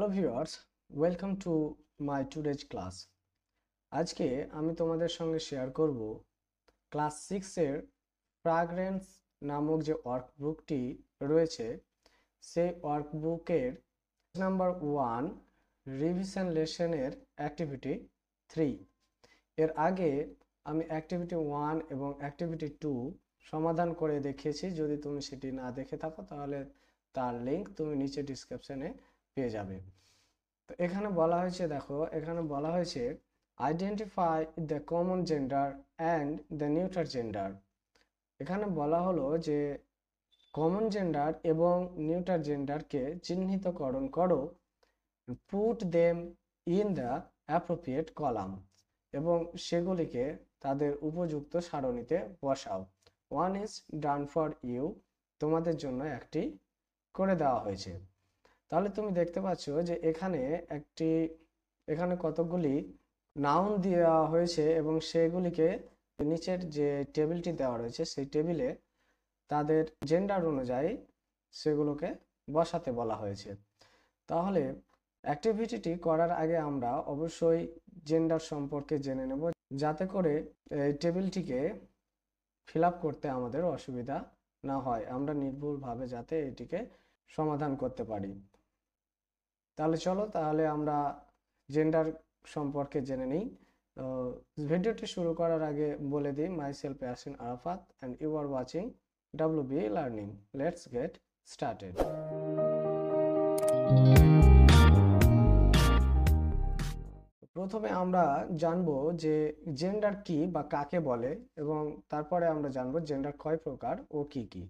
Hello viewers, welcome to my today's class. আজকে আমি তোমাদের সঙ্গে শেয়ার করব ক্লাস 6-এর ফ্রাগ্রেন্স নামক যে ওয়ার্কবুকটি রয়েছে সেই ওয়ার্কবুকের নাম্বার 1 রিভিশন লেসনের অ্যাক্টিভিটি 3। এর আগে আমি অ্যাক্টিভিটি 1 এবং অ্যাক্টিভিটি 2 সমাধান করে দেখিয়েছি। যদি তুমি সেটি না দেখে থাকো তাহলে তার লিঙ্ক তুমি নিচে ডিসক্রিপশনে পেয়ে যাবে। তো এখানে বলা হয়েছে, দেখো এখানে বলা হয়েছে identify the common gender and the neutral gender. এখানে বলা হলো যে কমন জেন্ডার এবং নিউট্রাল জেন্ডারকে চিহ্নিতকরণ করো, put them in the appropriate column, এবং সেগুলিকে তাদের উপযুক্ত সারণীতে বসাও। One is done for you, তোমাদের জন্য একটি করে দেওয়া হয়েছে। তাহলে তুমি দেখতে পাচ্ছ যে এখানে কতগুলি নাউন দেওয়া হয়েছে এবং সেগুলিকে নিচের যে টেবিলটি দেওয়া রয়েছে সেই টেবিলে তাদের জেন্ডার অনুযায়ী সেগুলোকে বসাতে বলা হয়েছে। তাহলে অ্যাক্টিভিটিটি করার আগে আমরা অবশ্যই জেন্ডার সম্পর্কে জেনে নেব, যাতে করে এই টেবিলটিকে ফিল আপ করতে আমাদের অসুবিধা না হয়, আমরা নির্ভুলভাবে যাতে এটিকে সমাধান করতে পারি। তাহলে চলো তাহলে আমরা জেন্ডার সম্পর্কে জেনে নিই। ভিডিওটি শুরু করার আগে বলে দিই, myself Yasin Arafat and you are watching WBA learning. Let's get started. প্রথমে আমরা জানবো যে জেন্ডার কি বা কাকে বলে, এবং তারপরে আমরা জানবো জেন্ডার কয় প্রকার ও কি কি।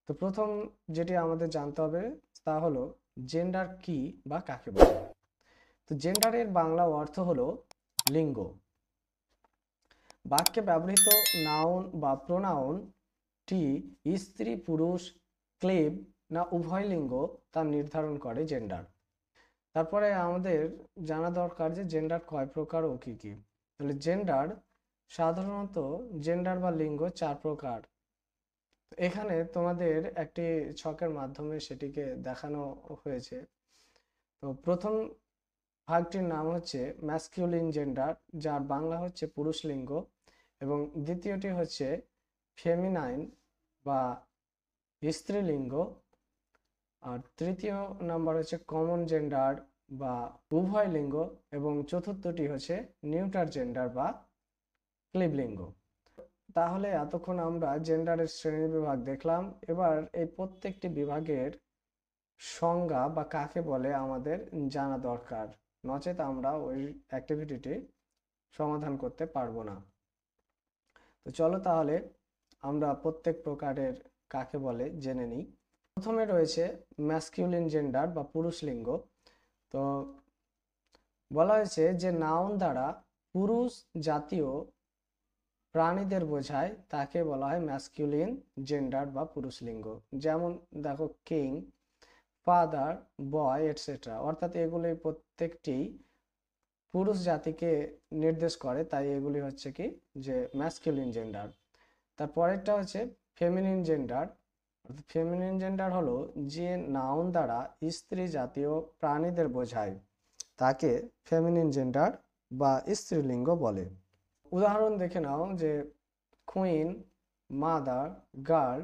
তো প্রথম যেটি আমাদের জানতে হবে তা হলো জেন্ডার কি বা কাকে বলে। তো জেন্ডারের বাংলা অর্থ হলো লিঙ্গ। বাক্যে ব্যবহৃত নাউন বা প্রোনাউনটি স্ত্রী, পুরুষ, ক্লিব না উভয় লিঙ্গ তা নির্ধারণ করে জেন্ডার। তারপরে আমাদের জানা দরকার যে জেন্ডার কয় প্রকার ও কি কি। তাহলে জেন্ডার সাধারণত জেন্ডার বা লিঙ্গ 4 প্রকার। এখানে তোমাদের একটি ছকের মাধ্যমে সেটিকে দেখানো হয়েছে। তো প্রথম ভাগটির নাম হচ্ছে ম্যাসকিউলিন জেন্ডার, যার বাংলা হচ্ছে পুরুষ লিঙ্গ, এবং দ্বিতীয়টি হচ্ছে ফেমিনাইন বা স্ত্রীলিঙ্গ, আর তৃতীয় নাম্বার হচ্ছে কমন জেন্ডার বা উভয় লিঙ্গ, এবং চতুর্থটি হচ্ছে নিউট্রাল জেন্ডার বা ক্লিবলিঙ্গ। তাহলে এতক্ষণ আমরা জেন্ডারের শ্রেণী বিভাগ দেখলাম। এবার এই প্রত্যেকটি বিভাগের সংজ্ঞা বা কাকে বলে আমাদের জানা দরকার, নচেত আমরা ওই অ্যাক্টিভিটিটি সমাধান করতে পারবো না। তো চলো তাহলে আমরা প্রত্যেক প্রকারের কাকে বলে জেনে নিই। প্রথমে রয়েছে ম্যাসকিউলিন জেন্ডার বা পুরুষ লিঙ্গ। তো বলা হয়েছে যে নাউন দ্বারা পুরুষ জাতীয় প্রাণীদের বোঝায় তাকে বলা হয় ম্যাসকিউলিন জেন্ডার বা পুরুষ লিঙ্গ। যেমন দেখো কিং, ফাদার, বয় এটসেট্রা, অর্থাৎ এগুলি প্রত্যেকটি পুরুষ জাতিকে নির্দেশ করে, তাই এগুলি হচ্ছে কি যে ম্যাসকিউলিন জেন্ডার। তারপরেরটা হচ্ছে ফেমিনিন জেন্ডার। ফেমিনিন জেন্ডার হলো যে নাউন দ্বারা স্ত্রী জাতীয় প্রাণীদের বোঝায় তাকে ফেমিনিন জেন্ডার বা স্ত্রীলিঙ্গ বলে। উদাহরণ দেখে নাও যে কুইন, মাদার, গার্ল,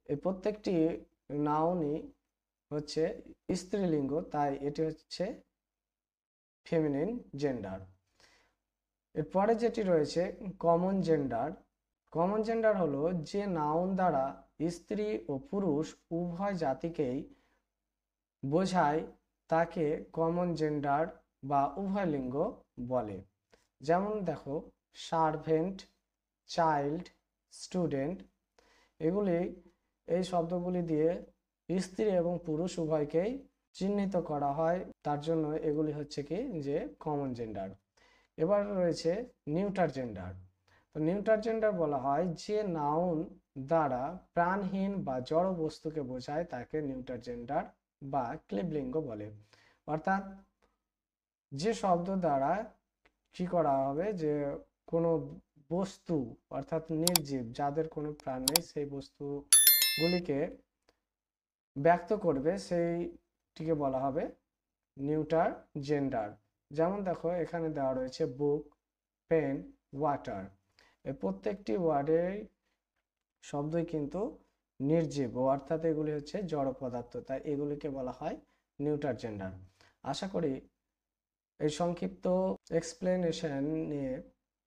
এই প্রত্যেকটি নাউনই হচ্ছে স্ত্রীলিঙ্গ, তাই এটি হচ্ছে ফেমিনিন জেন্ডার। এরপরে যেটি রয়েছে কমন জেন্ডার। কমন জেন্ডার হলো যে নাউন দ্বারা স্ত্রী ও পুরুষ উভয় জাতিকেই বোঝায় তাকে কমন জেন্ডার বা উভয় লিঙ্গ বলে। যেমন দেখো সার্ভেন্ট, চাইল্ড, স্টুডেন্ট, এই শব্দগুলি দিয়ে স্ত্রী এবং পুরুষ উভয়কেই চিহ্নিত করা হয়, তার জন্য এগুলি হচ্ছে কি যে কমন জেন্ডার। এবার রয়েছে নিউট্রাল জেন্ডার। তো নিউট্রাল জেন্ডার বলা হয় যে নাউন দ্বারা প্রাণহীন বা জড় বস্তুকে বোঝায় তাকে নিউট্রাল জেন্ডার বা ক্লিবলিঙ্গ বলে। অর্থাৎ যে শব্দ দ্বারা কি করা হবে যে কোনো বস্তু অর্থাৎ নির্জীব যাদের কোনো প্রাণ নেই সেই বস্তুগুলিকে ব্যক্ত করবে সেইটিকে বলা হবে নিউটার জেন্ডার। যেমন দেখো এখানে দেওয়া রয়েছে বুক, পেন, ওয়াটার। এই প্রত্যেকটি ওয়ার্ডের শব্দই কিন্তু নির্জীব, অর্থাৎ এগুলি হচ্ছে জড় পদার্থ, তাই এগুলিকে বলা হয় নিউটার জেন্ডার। আশা করি এই সংক্ষিপ্ত এক্সপ্লেনেশন নিয়ে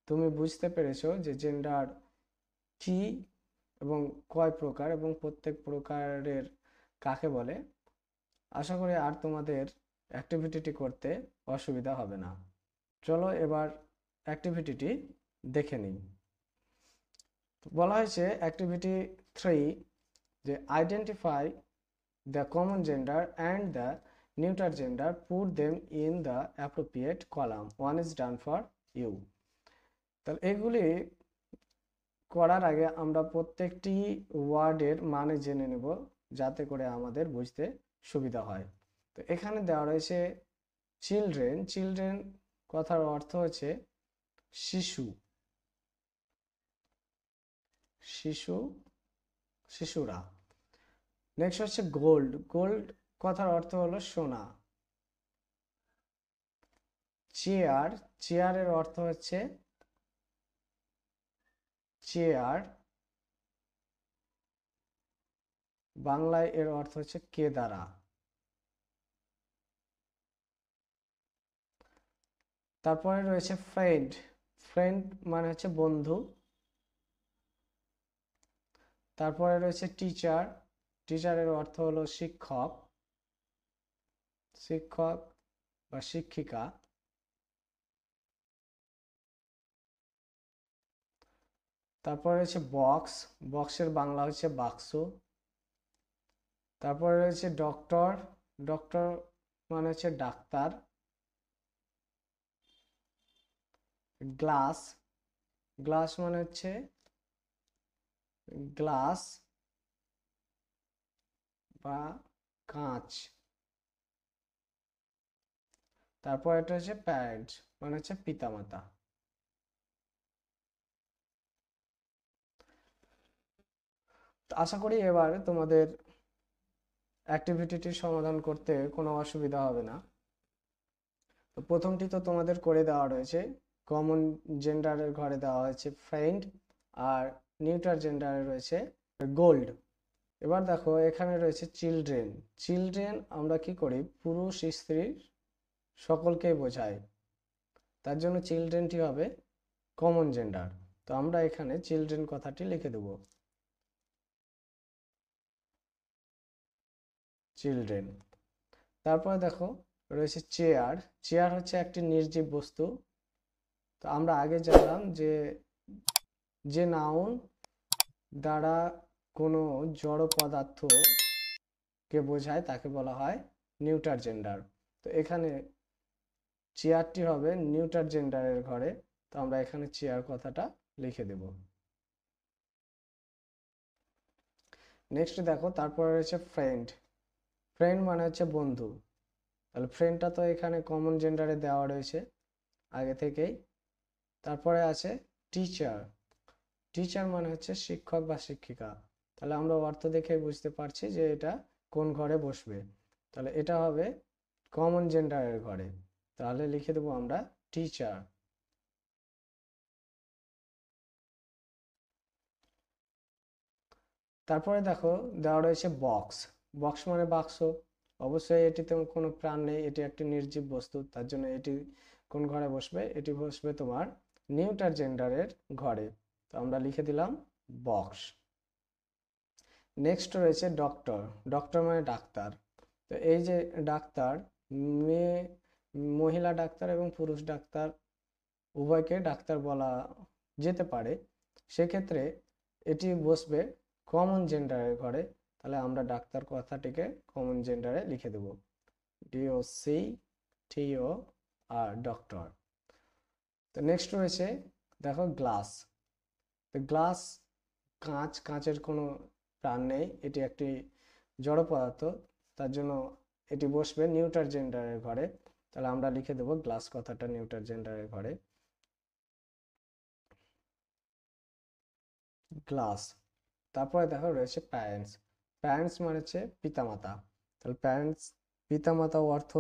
তুমি বুঝতে পেরেছো যে জেন্ডার কি এবং কয় প্রকার এবং প্রত্যেক প্রকারের কাকে বলে। আশা করি আর তোমাদের অ্যাক্টিভিটিটি করতে অসুবিধা হবে না। চলো এবার অ্যাক্টিভিটিটি দেখে নিই। বলা হয়েছে অ্যাক্টিভিটি 3 যে identify the common gender and the neuter gender, put them in the appropriate column. One is done for you. তাহলে এগুলি করার আগে আমরা প্রত্যেকটি ওয়ার্ডের মানে জেনে নেব, যাতে করে আমাদের বুঝতে সুবিধা হয়। তো এখানে দেওয়া রয়েছে চিলড্রেন। চিলড্রেন কথার অর্থ হচ্ছে শিশু, শিশু, শিশুরা। নেক্সট হচ্ছে গোল্ড। গোল্ড কথার অর্থ হলো সোনা। চেয়ার, চেয়ারের অর্থ হচ্ছে চেয়ার, বাংলায় এর অর্থ হচ্ছে কেদারা। তারপরে রয়েছে ফ্রেন্ড। ফ্রেন্ড মানে হচ্ছে বন্ধু। তারপরে রয়েছে টিচার। টিচারের অর্থ হলো শিক্ষক, শিক্ষক বা শিক্ষিকা। তারপরে রয়েছে বক্স। বক্সের বাংলা হচ্ছে বাক্স। তারপরে রয়েছে ডক্টর। ডক্টর মানে হচ্ছে ডাক্তার। গ্লাস। গ্লাস মানে হচ্ছে গ্লাস বা কাঁচ। তারপর এটা হচ্ছে প্যারেন্টস মানে হচ্ছে পিতামাতা। আশা করি এবার তোমাদের অ্যাক্টিভিটিটি সমাধান করতে কোনো অসুবিধা হবে না। তো প্রথমটি তো তোমাদের করে দেওয়া রয়েছে, কমন জেন্ডারের ঘরে দেওয়া হয়েছে ফ্রেন্ড, আর নিউটার জেন্ডারে রয়েছে গোল্ড। এবার দেখো এখানে রয়েছে চিলড্রেন। চিলড্রেন আমরা কি করি, পুরুষ স্ত্রী সকলকেই বোঝায়, তার জন্য চিলড্রেনটি হবে কমন জেন্ডার। তো আমরা এখানে চিলড্রেন কথাটি লিখে দেব, চিলড্রেন। তারপরে দেখো রয়েছে চেয়ার। চেয়ার হচ্ছে একটি নির্জীব বস্তু। তো আমরা আগে জানলাম যে যে নাউন দ্বারা কোনো জড় পদার্থকে বোঝায় তাকে বলা হয় নিউটার জেন্ডার। তো এখানে চেয়ারটি হবে নিউটার জেন্ডারের ঘরে। তো আমরা এখানে চেয়ার কথাটা লিখে দেব। নেক্সট দেখো তারপরে রয়েছে ফ্রেন্ড। ফ্রেন্ড মানে হচ্ছে বন্ধু। তাহলে ফ্রেন্ডটা তো এখানে কমন জেন্ডারে দেওয়া রয়েছে আগে থেকেই। তারপরে আছে টিচার। টিচার মানে হচ্ছে শিক্ষক বা শিক্ষিকা। তাহলে আমরা অর্থ দেখে বুঝতে পারছি যে এটা কোন ঘরে বসবে। তাহলে এটা হবে কমন জেন্ডারের ঘরে। তাহলে লিখে দেবো আমরা টিচার। তারপরে দেখো দেওয়া রয়েছে বক্স। বক্স মানে বাক্স। অবশ্যই এটিতে কোনো প্রাণ নেই, এটি একটি নির্জীব বস্তু, তার জন্য এটি কোন ঘরে বসবে, এটি বসবে তোমার নিউটার জেন্ডারের ঘরে। তো আমরা লিখে দিলাম বক্স। নেক্সট রয়েছে ডক্টর। ডক্টর মানে ডাক্তার। তো এই যে ডাক্তার, মেয়ে, মহিলা ডাক্তার এবং পুরুষ ডাক্তার উভয়কে ডাক্তার বলা যেতে পারে। সেক্ষেত্রে এটি বসবে কমন জেন্ডারের ঘরে। তাহলে আমরা ডাক্তার কথাটিকে কমন জেন্ডারে লিখে দেব, ডিওসি টিও আর ডক্টর। তো নেক্সট রয়েছে দেখো গ্লাস। তো গ্লাস কাঁচ। কাঁচের কোনো প্রাণ নেই, এটি একটি জড় পদার্থ, তার জন্য এটি বসবে নিউটার জেন্ডারের ঘরে। তাহলে আমরা লিখে দেব গ্লাস কথাটা নিউটার জেন্ডারের ঘরে, গ্লাস। তারপরে দেখো রয়েছে প্যারেন্টস। প্যারেন্টস মানে হচ্ছে পিতামাতা। তাহলে প্যারেন্টস পিতামাতা অর্থ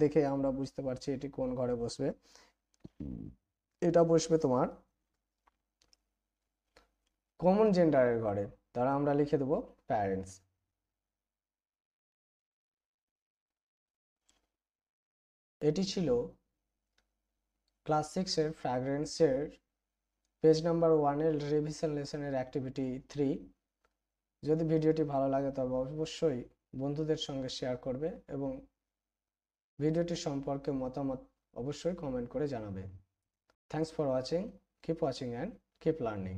দেখে আমরা বুঝতে পারছি এটি কোন ঘরে বসবে। এটা বসবে তোমার কমন জেন্ডারের ঘরে, তারা আমরা লিখে দেবো প্যারেন্টস। এটি ছিল ক্লাস 6-এর ফ্র্যাগ্রেন্সের পেজ নাম্বার 1-এর রিভিশন লেসনের অ্যাক্টিভিটি 3। যদি ভিডিওটি ভালো লাগে তবে অবশ্যই বন্ধুদের সঙ্গে শেয়ার করবে এবং ভিডিওটি সম্পর্কে মতামত অবশ্যই কমেন্ট করে জানাবে। Thanks for watching, keep watching and keep learning.